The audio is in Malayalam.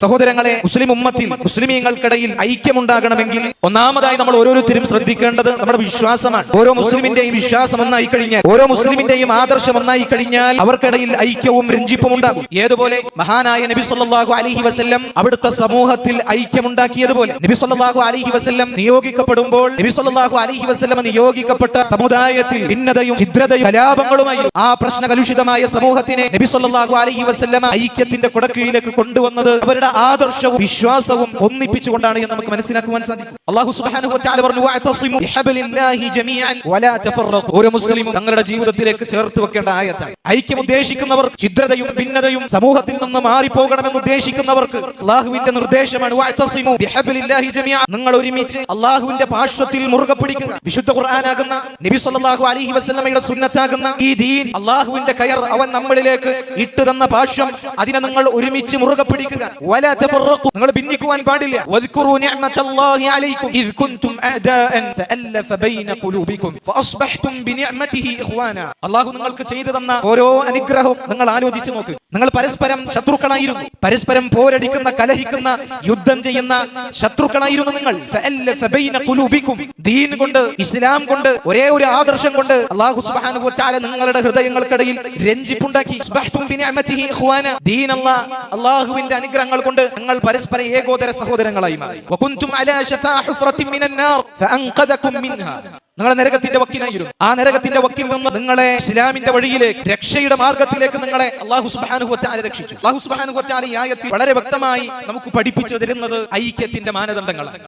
സഹോദരങ്ങളെ, മുസ്ലിം ഉമ്മത്തിൽ മുസ്ലിമീങ്ങൾക്കിടയിൽ ഐക്യമുണ്ടാകണമെങ്കിൽ ഒന്നാമതായി നമ്മൾ ഓരോരുത്തരും ശ്രദ്ധിക്കേണ്ടത് നമ്മുടെ വിശ്വാസമാണ്. ഓരോ മുസ്ലിമിന്റെയും വിശ്വാസം ഒന്നായി കഴിഞ്ഞാൽ, ഓരോ മുസ്ലിമിന്റെയും ആദർശം ഒന്നായി കഴിഞ്ഞാൽ അവർക്കിടയിൽ ഐക്യവും രഞ്ജിപ്പും ഉണ്ടാകും. ഏതുപോലെ മഹാനായ നബി സല്ലല്ലാഹു അലൈഹി വസല്ലം അവിടുത്തെ സമൂഹത്തിൽ ഐക്യമുണ്ടാക്കിയതുപോലെ, നബി സല്ലല്ലാഹു അലൈഹി വസല്ലം നിയോഗിക്കപ്പെടുമ്പോൾ നബി സല്ലല്ലാഹു അലൈഹി വസല്ലം നിയോഗിക്കപ്പെട്ട സമുദായത്തിൽ ഭിന്നതയും ഛിദ്രതയും കലാപങ്ങളുമായി ആ പ്രശ്നകലുഷിതമായ സമൂഹത്തിനെ നബി സല്ലല്ലാഹു അലൈഹി വസല്ലം ഐക്യത്തിന്റെ കുടക്കീഴിലേക്ക് കൊണ്ടുവന്നത് അവരുടെ ആദർശവും വിശ്വാസവും ഒന്നിപ്പിച്ചുകൊണ്ടാണ് എന്ന് നമുക്ക് മനസ്സിലാക്കുവാൻ സാധിക്കും. അല്ലാഹു സുബ്ഹാനഹു വ തആല പറഞ്ഞു, വഅതസിമു ബിഹബ്ലില്ലാഹി ജമീഅൻ വലാ തഫറഖു. ഒരു മുസ്ലിമും തങ്ങളുടെ ജീവിതത്തിലേക്ക് ചേർത്ത് വെക്കേണ്ട ആയത്താണ്. ഐക്യം ഉദ്ദേശിക്കുന്നവർ, ഛിദ്രതയും ഭിന്നതയും സമൂഹത്തിൽ നിന്ന് മാറിപ്പോകണമെന്ന് ഉദ്ദേശിക്കുന്നവർക്ക് അല്ലാഹുവിന്റെ നിർദ്ദേശമാണ്, വഅതസിമു ബിഹബ്ലില്ലാഹി ജമീഅൻ. നിങ്ങൾ ഒരുമിച്ച് അല്ലാഹുവിന്റെ പാർശ്വത്തിൽ മുറുകെ പിടിക്കുക. വിശുദ്ധ ഖുർആനാകുന്ന നബി സല്ലല്ലാഹു അലൈഹി വസല്ലമയുടെ സുന്നത്താകുന്ന ഈ ദീൻ, അല്ലാഹുവിന്റെ കയർ അവൻ നമ്മളിലേക്ക് ഇട്ടു തന്ന പാർശ്വം, അതിനെ നിങ്ങൾ ഒരുമിച്ച് മുറുകെ പിടിക്കുക. വലാ തഫറഖു, നിങ്ങൾ ഭിന്നിക്കുവാൻ പാടില്ല. വദ്കുറൂ നിഅമതല്ലാഹി അലൈക്കും ഇദ് കുൻതും അഅദാഅൻ ഫഅല്ലഫ ബൈന ഖുലൂബിക്കും ഫഅസ്ബഹ്തും ബിനിഅമതിഹി ഇഖ്വാനാ. അല്ലാഹു നിങ്ങൾക്ക് ചെയ്തു തന്ന ഓരോ അനുഗ്രഹവും നിങ്ങൾ ആലോചിച്ച് നോക്ക്. നിങ്ങൾ പരസ്പരം ശത്രുക്കളായിരുന്നു, പരസ്പരം പോരടിക്കുന്ന, കലഹിക്കുന്ന, യുദ്ധം ചെയ്യുന്ന ശത്രുക്കളായിരുന്നു നിങ്ങൾ. ഫഅല്ലഫ ബൈന ഖുലൂബിക്കും, ദീൻ കൊണ്ട്, ഇസ്ലാം കൊണ്ട്, ഒരേ ഒരു ആദർശം കൊണ്ട് അല്ലാഹു സുബ്ഹാനഹു വ തആല നിങ്ങളുടെ ഹൃദയങ്ങൾക്കിടയിൽ രഞ്ജിപ്പുണ്ടാക്കി. അസ്ബഹ്തും ബിനിഅമതിഹി ഇഖ്വാനാ, ദീൻ അല്ലാഹുവിന്റെ അനുഗ്രഹങ്ങൾ കൊണ്ട് നിങ്ങൾ പരസ്പര ഏകോദര സഹോദരങ്ങളായി മാറി. വകുൻതും അലാ ശഫാ ഹുഫ്റത്തിൻ മിനൻ നാർ ഫഅൻഖദകും മിൻഹാ, നിങ്ങൾ നരകത്തിന്റെ വക്കിലായിരുന്നു. ആ നരകത്തിന്റെ വക്കിൽ നിന്ന് നിങ്ങളെ ഇസ്ലാമിന്റെ വഴിയിലേക്ക്, രക്ഷയുടെ മാർഗത്തിലേക്ക് നിങ്ങളെ അല്ലാഹു സുബ്ഹാനഹു വ തആല രക്ഷിച്ചു. അല്ലാഹു സുബ്ഹാനഹു വ തആല ഈ ആയത്തിൽ വളരെ വ്യക്തമായി നമുക്ക് പഠിപ്പിച്ചു തരുന്നത് ഐക്യത്തിന്റെ മാനദണ്ഡങ്ങളാണ്.